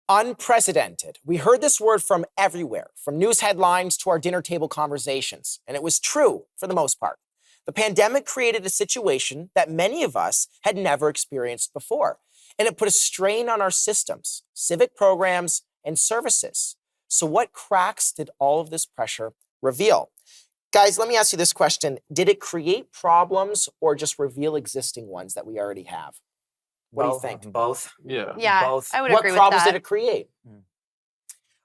Unprecedented. We heard this word from everywhere, from news headlines to our dinner table conversations, and it was true for the most part. The pandemic created a situation that many of us had never experienced before, and it put a strain on our systems, civic programs, and services. So what cracks did all of this pressure reveal? Guys, let me ask you this question. Did it create problems or just reveal existing ones that we already have? What do you think? Both. Yeah, Both. I would What agree with problems that. did it create?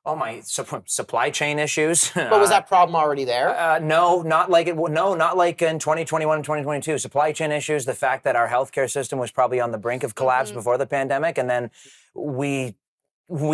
Oh my, supply chain issues. But was that problem already there? No, not like not like in 2021 and 2022. Supply chain issues, the fact that our healthcare system was probably on the brink of collapse before the pandemic, and then we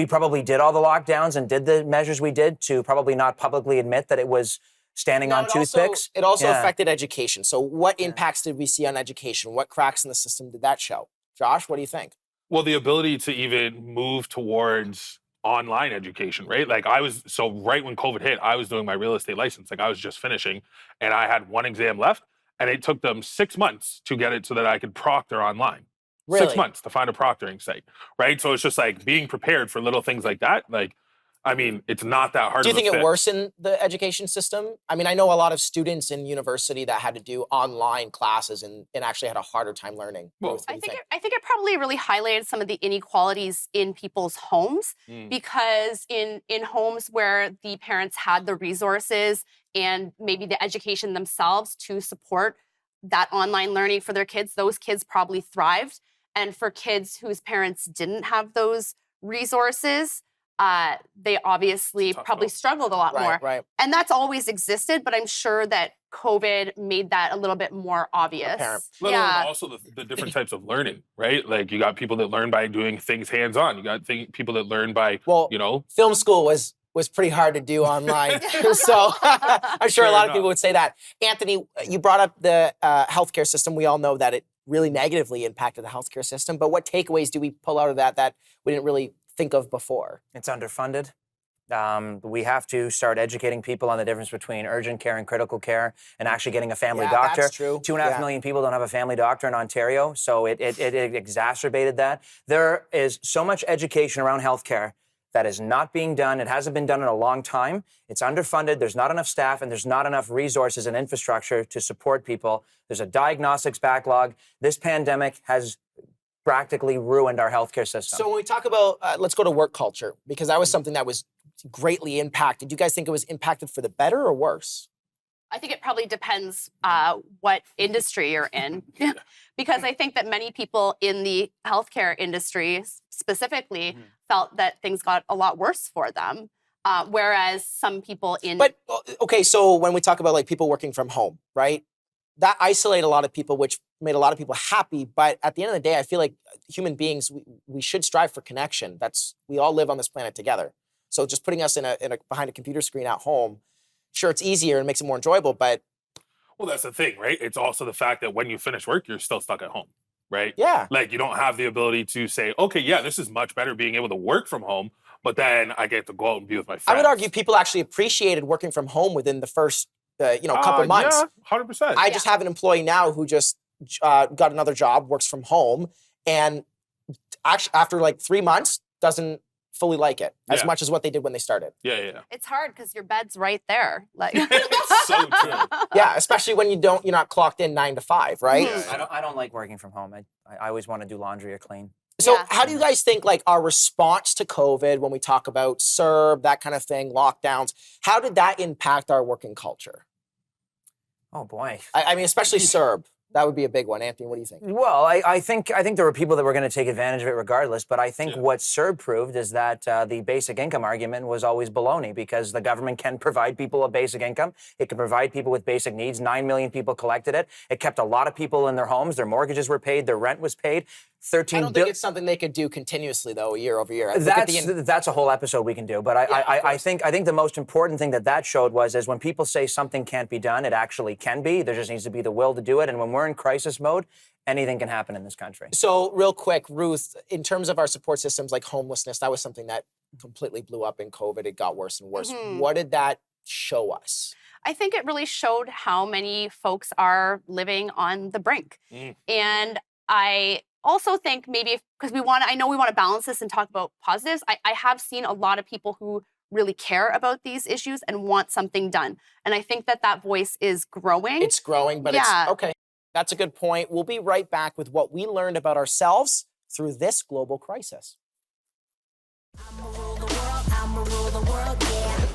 probably did all the lockdowns and did the measures we did to probably not publicly admit that it was standing on toothpicks. It also affected education. So what impacts did we see on education? What cracks in the system did that show? Josh, what do you think? Well, the ability to even move towards online education, right? Like right when COVID hit, I was doing my real estate license. Like I was just finishing and I had one exam left and it took them 6 months to get it so that I could proctor online. Really? 6 months to find a proctoring site, right? So it's just like being prepared for little things like that. Like, I mean, it's not that hard. Do you think it worsened the education system? I mean, I know a lot of students in university that had to do online classes and actually had a harder time learning. Well, Ruth, I think it probably really highlighted some of the inequalities in people's homes because in homes where the parents had the resources and maybe the education themselves to support that online learning for their kids, those kids probably thrived. And for kids whose parents didn't have those resources, they obviously probably struggled a lot more. Right. And that's always existed, but I'm sure that COVID made that a little bit more obvious. Let alone also the different types of learning, right? Like you got people that learn by doing things hands-on. You got people that learn by, film school was pretty hard to do online. So I'm sure a lot of people would say that. Anthony, you brought up the healthcare system. We all know that it really negatively impacted the healthcare system, but what takeaways do we pull out of that we didn't really think of before? It's underfunded. We have to start educating people on the difference between urgent care and critical care and actually getting a family doctor. That's true. 2.5 million people don't have a family doctor in Ontario, so it exacerbated that. There is so much education around healthcare that is not being done. It hasn't been done in a long time. It's underfunded. There's not enough staff and there's not enough resources and infrastructure to support people. There's a diagnostics backlog. This pandemic has practically ruined our healthcare system. So when we talk about, let's go to work culture, because that was something that was greatly impacted. Do you guys think it was impacted for the better or worse? I think it probably depends what industry you're in. Because I think that many people in the healthcare industry specifically felt that things got a lot worse for them. Whereas some people in... But, okay, so when we talk about like people working from home, right? That isolated a lot of people, which made a lot of people happy. But at the end of the day, I feel like human beings, we should strive for connection. We all live on this planet together. So just putting us in a behind a computer screen at home, sure, it's easier and makes it more enjoyable, but... Well, that's the thing, right? It's also the fact that when you finish work, you're still stuck at home, right? Yeah. Like you don't have the ability to say, okay, yeah, this is much better being able to work from home, but then I get to go out and be with my friends. I would argue people actually appreciated working from home within the first couple months. Yeah, 100%. I just have an employee now who just got another job, works from home, and actually after like 3 months doesn't fully like it as much as what they did when they started. Yeah. It's hard because your bed's right there. Like It's so true. Yeah, especially when you're not clocked in 9 to 5, right? Yeah, I don't like working from home. I always want to do laundry or clean. So how do you guys think like our response to COVID, when we talk about CERB, that kind of thing, lockdowns, how did that impact our working culture? Oh boy. I mean, especially CERB. That would be a big one. Anthony, what do you think? Well, I think there were people that were going to take advantage of it regardless, but I think what CERB proved is that the basic income argument was always baloney because the government can provide people a basic income. It can provide people with basic needs. 9 million people collected it. It kept a lot of people in their homes. Their mortgages were paid. Their rent was paid. I don't think it's something they could do continuously, though, year over year. That's a whole episode we can do. But I think the most important thing that showed is when people say something can't be done, it actually can be. There just needs to be the will to do it. And when we're in crisis mode, anything can happen in this country. So real quick, Ruth, in terms of our support systems like homelessness, that was something that completely blew up in COVID. It got worse and worse. What did that show us? I think it really showed how many folks are living on the brink. And I also think maybe because I know we want to balance this and talk about positives. I have seen a lot of people who really care about these issues and want something done. And I think that voice is growing. It's growing, but Yeah. it's okay. That's a good point. We'll be right back with what we learned about ourselves through this global crisis. I'ma rule the world, yeah.